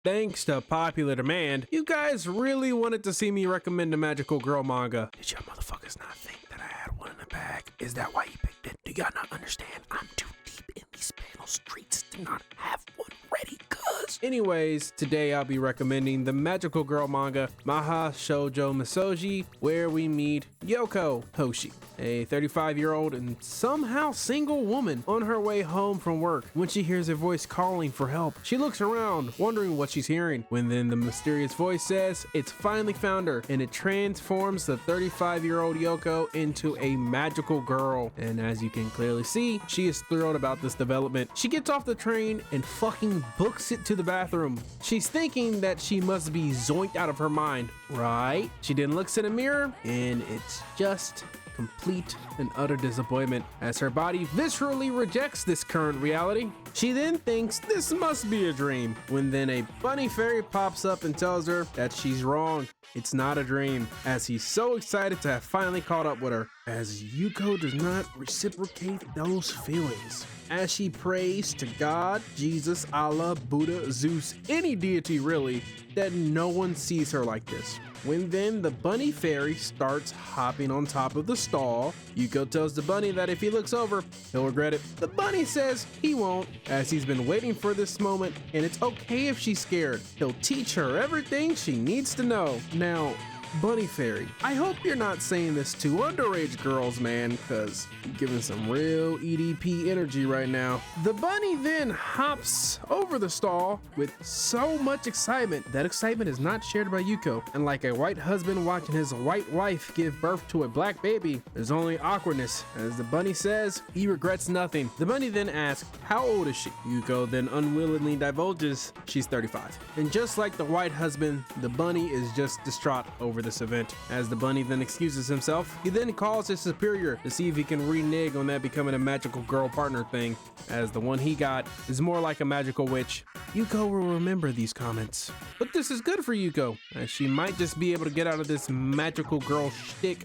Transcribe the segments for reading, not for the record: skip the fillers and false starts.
Thanks to popular demand, you guys really wanted to see me recommend a magical girl manga. Did y'all motherfuckers not think that I had one in the bag? Is that why you picked it? Do y'all not understand? I'm too deep in these panel streets to not have one ready, cuz. Anyways, today I'll be recommending the magical girl manga Maha Shoujo Misoji, where we meet Yoko Hoshi, a 35-year-old and somehow single woman on her way home from work. When she hears a voice calling for help, she looks around, wondering what she's hearing, when then the mysterious voice says it's finally found her, and it transforms the 35-year-old Yoko into a magical girl. And as you can clearly see, she is thrilled about this development. She gets off the train and fucking books it to the bathroom. She's thinking that she must be zoinked out of her mind, right? She then looks in a mirror, and it's just complete and utter disappointment as her body viscerally rejects this current reality. She then thinks this must be a dream, when then a bunny fairy pops up and tells her that she's wrong. It's not a dream, as he's so excited to have finally caught up with her, as Yuko does not reciprocate those feelings. As she prays to God, Jesus, Allah, Buddha, Zeus, any deity really, that no one sees her like this. When then the bunny fairy starts hopping on top of the stall, Yuko tells the bunny that if he looks over, he'll regret it. The bunny says he won't, as he's been waiting for this moment, and it's okay if she's scared. He'll teach her everything she needs to know. Now, Bunny Fairy, I hope you're not saying this to underage girls, man, cause you're giving some real EDP energy right now. The bunny then hops over the stall with so much excitement. That excitement is not shared by Yuko, and like a white husband watching his white wife give birth to a black baby, there's only awkwardness. As the bunny says, he regrets nothing. The bunny then asks, how old is she? Yuko then unwillingly divulges she's 35. And just like the white husband, the bunny is just distraught over this event. As the bunny then excuses himself, he then calls his superior to see if he can renege on that becoming a magical girl partner thing, as the one he got is more like a magical witch. Yuko will remember these comments. But this is good for Yuko, as she might just be able to get out of this magical girl shtick.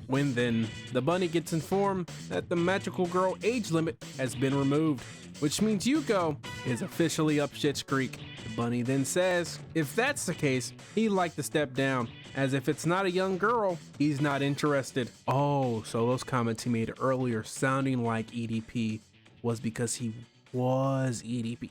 When then, the bunny gets informed that the magical girl age limit has been removed, which means Yuko is officially up shit's creek. The bunny then says, if that's the case, he'd like to step down, as if it's not a young girl, he's not interested. Oh, so those comments he made earlier sounding like EDP was because he was EDP.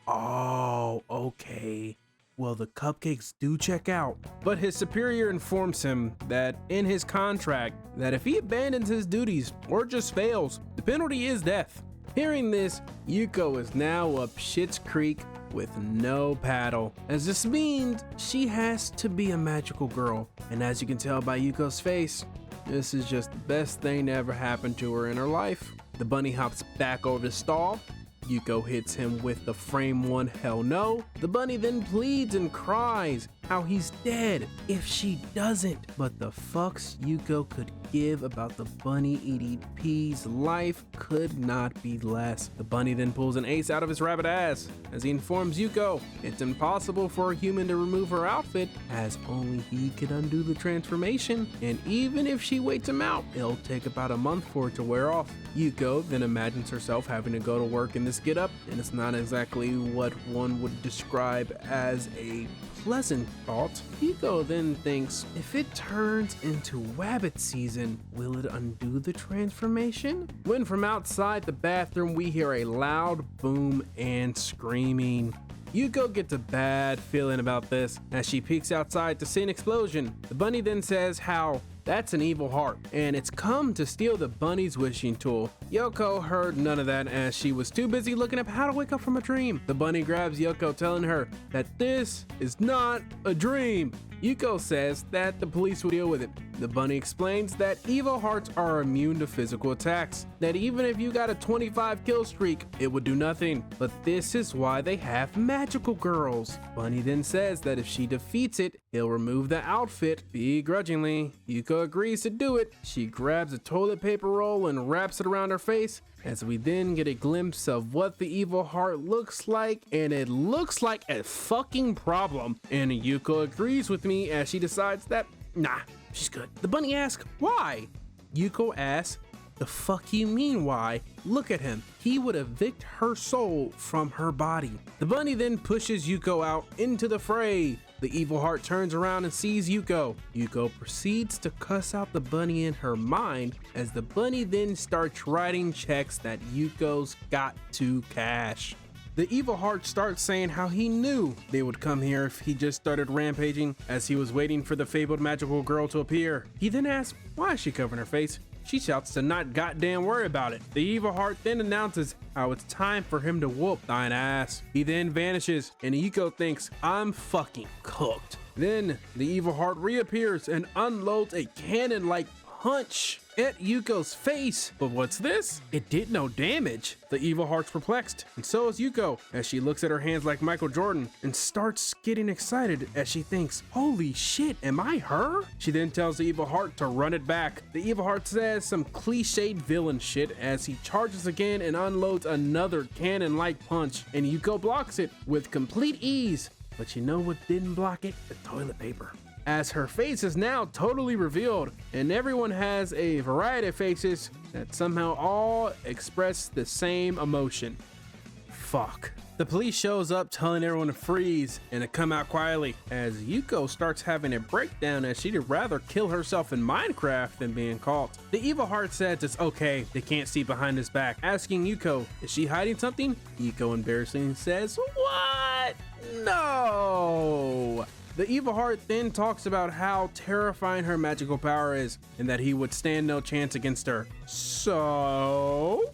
Oh, okay. Well, the cupcakes do check out. But his superior informs him that in his contract, that if he abandons his duties or just fails, the penalty is death. Hearing this, Yuko is now up shit's creek with no paddle, as this means she has to be a magical girl. And as you can tell by Yuko's face, this is just the best thing to ever happen to her in her life. The bunny hops back over the stall. Yuko hits him with the frame one hell no. The bunny then pleads and cries how he's dead if she doesn't. But the fucks Yuko could give about the bunny EDP's life could not be less. The bunny then pulls an ace out of his rabbit ass as he informs Yuko it's impossible for a human to remove her outfit, as only he can undo the transformation, and even if she waits him out, it'll take about a month for it to wear off. Yuko then imagines herself having to go to work in this getup, and it's not exactly what one would describe as a pleasant thought. Yuko then thinks, if it turns into wabbit season, will it undo the transformation? When from outside the bathroom we hear a loud boom and screaming. Yuko gets a bad feeling about this as she peeks outside to see an explosion. The bunny then says how that's an evil heart, and it's come to steal the bunny's wishing tool. Yoko heard none of that as she was too busy looking up how to wake up from a dream. The bunny grabs Yoko, telling her that this is not a dream. Yuko says that the police will deal with it. The bunny explains that evil hearts are immune to physical attacks, that even if you got a 25 kill streak, it would do nothing. But this is why they have magical girls. Bunny then says that if she defeats it, he'll remove the outfit begrudgingly. Yuko agrees to do it. She grabs a toilet paper roll and wraps it around her face, as we then get a glimpse of what the evil heart looks like, and it looks like a fucking problem. And Yuko agrees with me as she decides that, nah, she's good. The bunny asks, why? Yuko asks, The fuck you mean why? Look at him. He would evict her soul from her body. The bunny then pushes Yuko out into the fray. The evil heart turns around and sees Yuko. Yuko proceeds to cuss out the bunny in her mind as the bunny then starts writing checks that Yuko's got to cash. The evil heart starts saying how he knew they would come here if he just started rampaging as he was waiting for the fabled magical girl to appear. He then asks why is she covering her face. She shouts to not goddamn worry about it. The evil heart then announces how it's time for him to whoop thine ass. He then vanishes and Yuko thinks, I'm fucking cooked. Then the evil heart reappears and unloads a cannon-like punch at Yuko's face. But what's this? It did no damage. The evil heart's perplexed, and so is Yuko as she looks at her hands like Michael Jordan and starts getting excited as she thinks, holy shit, am I her? She then tells the evil heart to run it back. The evil heart says some cliched villain shit as he charges again and unloads another cannon-like punch, and Yuko blocks it with complete ease. But you know what didn't block it? The toilet paper. As her face is now totally revealed, and everyone has a variety of faces that somehow all express the same emotion. Fuck. The police shows up telling everyone to freeze and to come out quietly as Yuko starts having a breakdown as she'd rather kill herself in Minecraft than being caught. The evil heart says it's okay, they can't see behind his back, asking Yuko, is she hiding something? Yuko embarrassingly says, what? No! The evil heart then talks about how terrifying her magical power is and that he would stand no chance against her. So,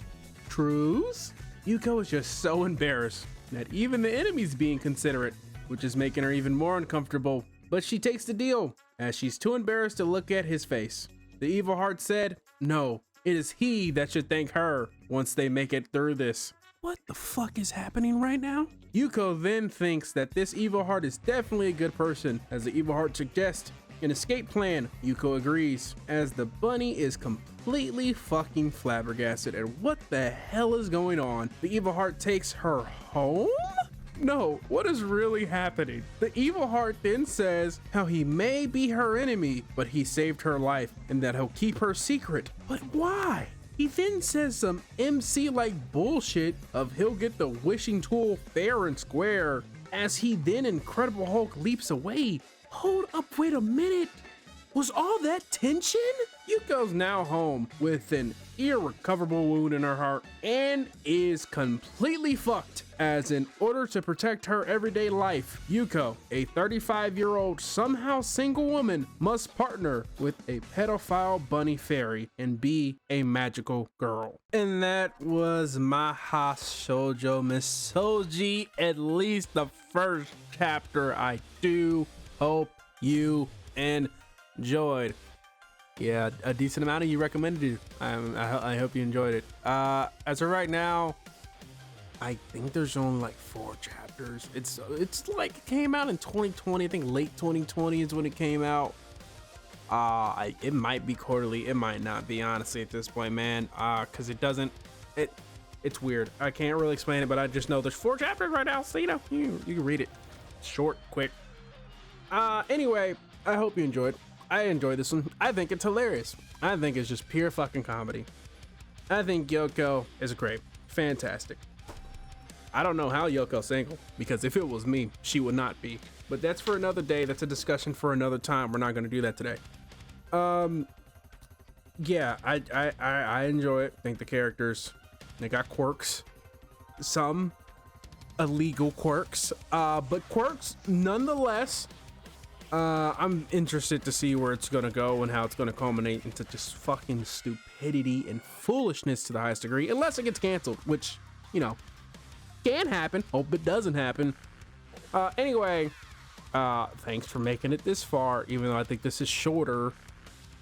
truce? Yuko is just so embarrassed that even the enemy's being considerate, which is making her even more uncomfortable. But she takes the deal as she's too embarrassed to look at his face. The evil heart said, no, it is he that should thank her once they make it through this. What the fuck is happening right now? Yuko then thinks that this evil heart is definitely a good person, as the evil heart suggests an escape plan. Yuko agrees, as the bunny is completely fucking flabbergasted at what the hell is going on. The evil heart takes her home? No, what is really happening? The evil heart then says how he may be her enemy, but he saved her life and that he'll keep her secret. But why? He then says some MC-like bullshit of he'll get the wishing tool fair and square as he then Incredible Hulk leaps away. Hold up, wait a minute. Was all that tension? Yuko's now home with an irrecoverable wound in her heart and is completely fucked, as in order to protect her everyday life, Yuko, a 35-year-old somehow single woman, must partner with a pedophile bunny fairy and be a magical girl. And that was Maha Shoujo Misoji, at least the first chapter. I do hope you enjoyed. Yeah, a decent amount of you recommended it. I hope you enjoyed it. As of right now, I think there's only like 4 chapters. It's like it came out in 2020. I think late 2020 is when it came out. It might be quarterly. It might not be, honestly, at this point, man. Cause it's weird. I can't really explain it, but I just know there's 4 chapters right now. So, you know, you can read it. Short, quick. Anyway, I hope you enjoyed. I enjoyed this one. I think it's hilarious. I think it's just pure fucking comedy. I think Yoko is great. Fantastic. I don't know how Yoko's single, because if it was me, she would not be. But that's for another day. That's a discussion for another time. We're not going to do that today. Yeah, I enjoy it. I think the characters, they got quirks. Some illegal quirks, but quirks nonetheless. I'm interested to see where it's gonna go and how it's gonna culminate into just fucking stupidity and foolishness to the highest degree, unless it gets canceled, which, you know, can happen. Hope it doesn't happen. Anyway, thanks for making it this far, even though I think this is shorter.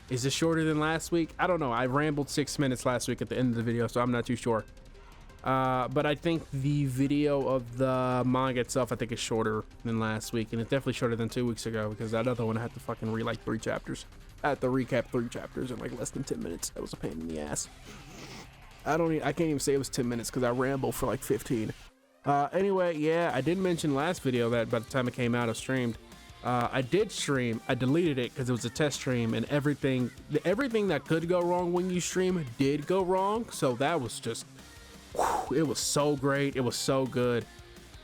Is this shorter than last week? I don't know. I rambled 6 minutes last week at the end of the video, so I'm not too sure. But I think the video of the manga itself, I think, is shorter than last week, and it's definitely shorter than 2 weeks ago, because that other one I had to fucking read like 3 chapters. I had to recap 3 chapters in like less than 10 minutes. That was a pain in the ass. I can't even say it was 10 minutes because I rambled for like 15. Anyway, yeah, I did mention last video that by the time it came out, I streamed. I did stream. I deleted it because it was a test stream, and everything that could go wrong when you stream did go wrong. So that was just, whew, it was so great. It was so good.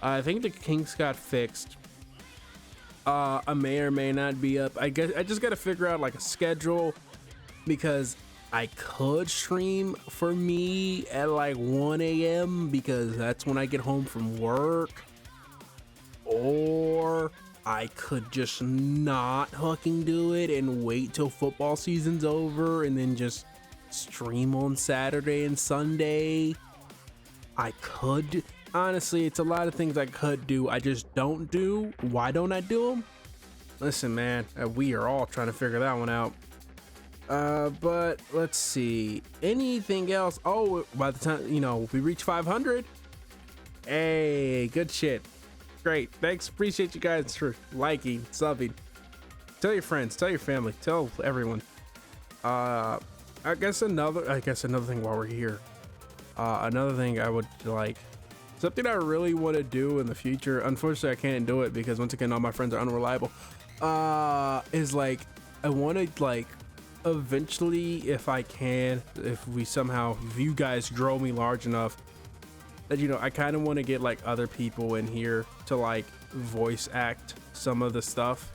I think the kinks got fixed. I may or may not be up. I guess I just got to figure out like a schedule, because I could stream for me at like 1 a.m. because that's when I get home from work, or I could just not fucking do it and wait till football season's over and then just stream on Saturday and Sunday. I could, honestly, it's a lot of things I could do. I just don't do. Why don't I do them? Listen, man, we are all trying to figure that one out. But let's see, anything else? Oh, by the time, you know, we reach 500, hey, good shit. Great, thanks, appreciate you guys for liking, subbing. Tell your friends, tell your family, tell everyone. I guess another thing while we're here, another thing I would like, something I really want to do in the future, unfortunately I can't do it because once again all my friends are unreliable, is like I want to like eventually, if I can, if you guys grow me large enough that, you know, I kind of want to get like other people in here to like voice act some of the stuff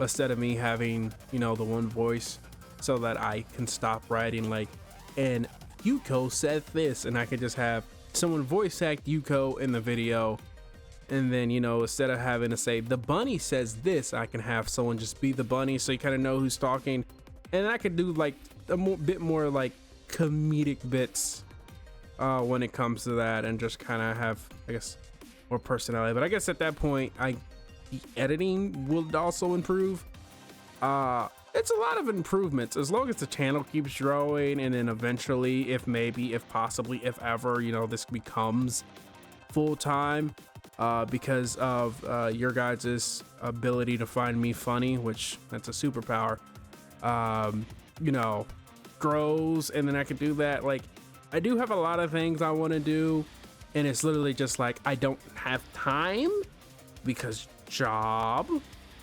instead of me having, you know, the one voice, so that I can stop writing like, and Yuko said this, and I can just have someone voice act Yuko in the video. And then, you know, instead of having to say the bunny says this, I can have someone just be the bunny, so you kind of know who's talking. And I could do like a bit more like comedic bits when it comes to that, and just kind of have, I guess, more personality. But I guess at that point, the editing will also improve. It's a lot of improvements as long as the channel keeps growing, and then eventually, if possibly, if ever, you know, this becomes full time, because of your guys' ability to find me funny, which that's a superpower. You know, grows, and then I could do that. Like, I do have a lot of things I want to do, and it's literally just like I don't have time because job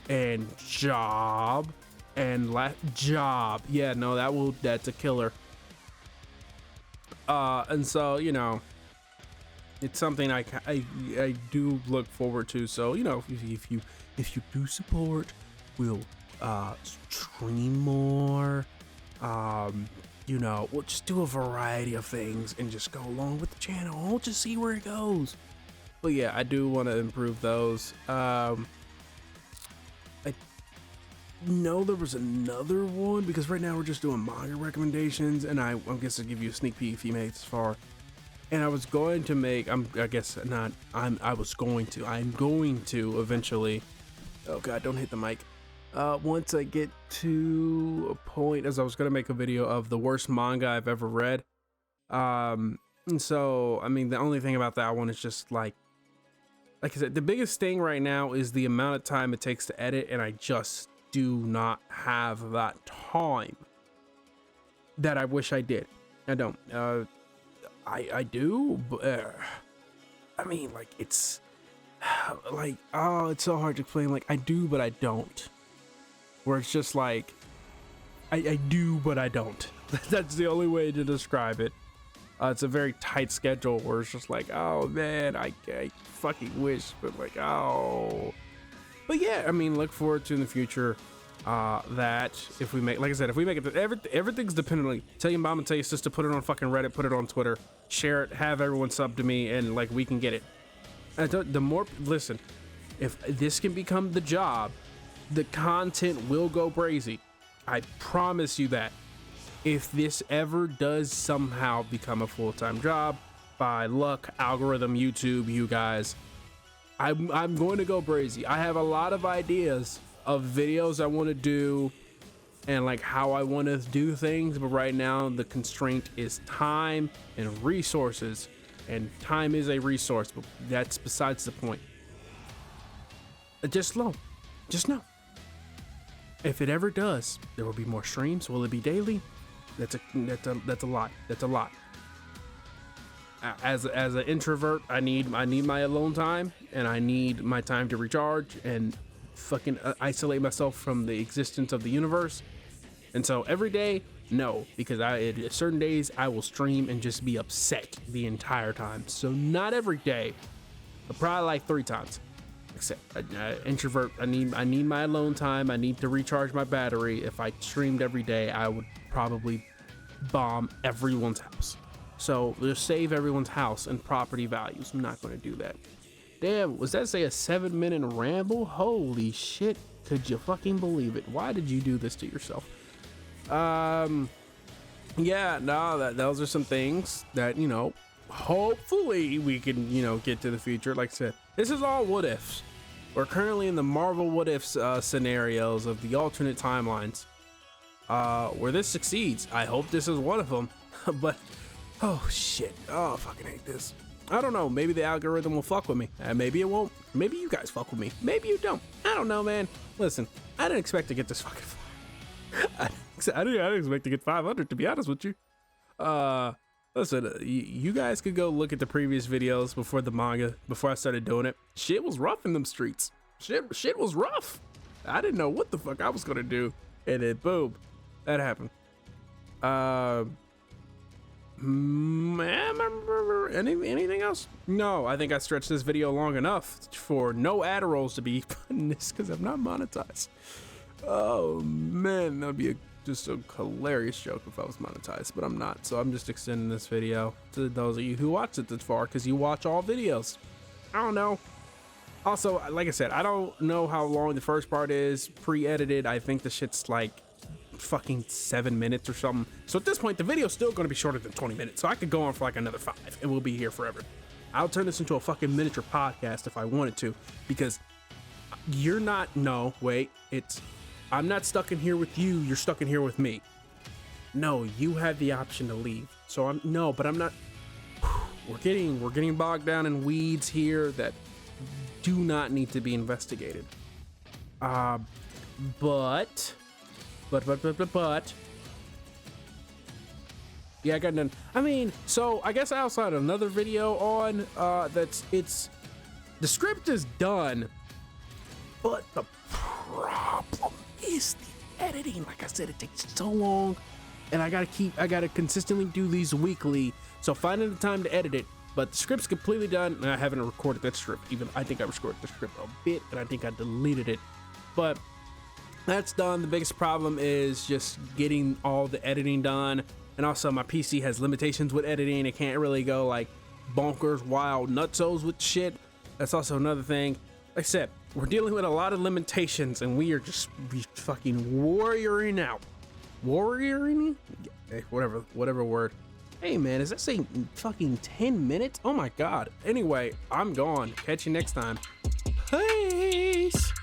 and job. Yeah, no, that's a killer. And so, you know, it's something I do look forward to. So, you know, if you do support, we'll stream more. You know, we'll just do a variety of things and just go along with the channel. We'll just see where it goes. But yeah, I do want to improve those. I know there was another one, because right now we're just doing manga recommendations, and I guess I'll give you a sneak peek if you made it this far. And I was going to make, I'm going to eventually, oh god, don't hit the mic. Once I get to a point, as I was going to make a video of the worst manga I've ever read. And so, I mean, the only thing about that one is just like I said, the biggest thing right now is the amount of time it takes to edit, and I just do not have that time that I wish I did. I don't. I do, but I mean, like, it's like, oh, it's so hard to explain. Like, I do, but I don't. Where it's just like, I do, but I don't. That's the only way to describe it. It's a very tight schedule where it's just like, oh man, I fucking wish, but like, oh. But yeah, I mean, look forward to in the future that if we make, like I said, if we make it, everything's dependently. Tell your mom and tell your sister, put it on fucking Reddit, put it on Twitter, share it, have everyone sub to me, and like we can get it. The more, listen, if this can become the job, the content will go crazy. I promise you that. If this ever does somehow become a full-time job, by luck, algorithm, YouTube, you guys, I'm going to go crazy. I have a lot of ideas of videos I want to do and like how I want to do things, but right now the constraint is time and resources, and time is a resource, but that's besides the point. Just know. If it ever does, there will be more streams. Will it be daily? That's a lot. As an introvert, I need my alone time, and I need my time to recharge, and fucking isolate myself from the existence of the universe. And so every day, no, because at certain days I will stream and just be upset the entire time. So not every day, but probably like 3 times. Except introvert, I need my alone time. I need to recharge my battery. If I streamed every day, I would probably bomb everyone's house. So just save everyone's house and property values. I'm not going to do that. Damn, was that say a 7-minute ramble? Holy shit, could you fucking believe it? Why did you do this to yourself? Yeah, no, those are some things that, you know, hopefully we can, you know, get to the future. Like I said, this is all what ifs. We're currently in the Marvel what ifs scenarios of the alternate timelines where this succeeds. I hope this is one of them. But oh shit, oh, I fucking hate this. I don't know, maybe the algorithm will fuck with me, maybe it won't. Maybe you guys fuck with me, maybe you don't. I don't know, man. Listen, I didn't expect to get this fucking far. I didn't expect to get 500, to be honest with you. Listen, you guys could go look at the previous videos before the manga, before I started doing it. Shit was rough in them streets. Shit was rough. I didn't know what the fuck I was gonna do, and then boom, that happened. Anything else? No, I think I stretched this video long enough for no ad rolls to be in this because I'm not monetized. Oh man, that'd be just a hilarious joke if I was monetized, but I'm not. So I'm just extending this video to those of you who watched it this far because you watch all videos. I don't know. Also, like I said, I don't know how long the first part is pre-edited. I think the shit's like fucking 7 minutes or something. So at this point, the video's still going to be shorter than 20 minutes. So I could go on for like another 5 and we'll be here forever. I'll turn this into a fucking miniature podcast if I wanted to, because you're not, no, wait, I'm not stuck in here with you. You're stuck in here with me. No, you have the option to leave. So I'm not. We're getting bogged down in weeds here that do not need to be investigated. But yeah, I got none. I mean, so I guess I also had another video on the script is done, but the problem is the editing. Like I said, it takes so long, and I gotta consistently do these weekly, so finding the time to edit it. But the script's completely done, and I haven't recorded that script. Even I think I recorded the script a bit, and I think I deleted it, but that's done. The biggest problem is just getting all the editing done, and also my PC has limitations with editing. It can't really go like bonkers wild nutsos with shit. That's also another thing. Like I said, we're dealing with a lot of limitations, and we fucking warrioring out. Warrioring? Hey, whatever word. Hey man, is that saying fucking 10 minutes? Oh my god. Anyway, I'm gone. Catch you next time. Peace.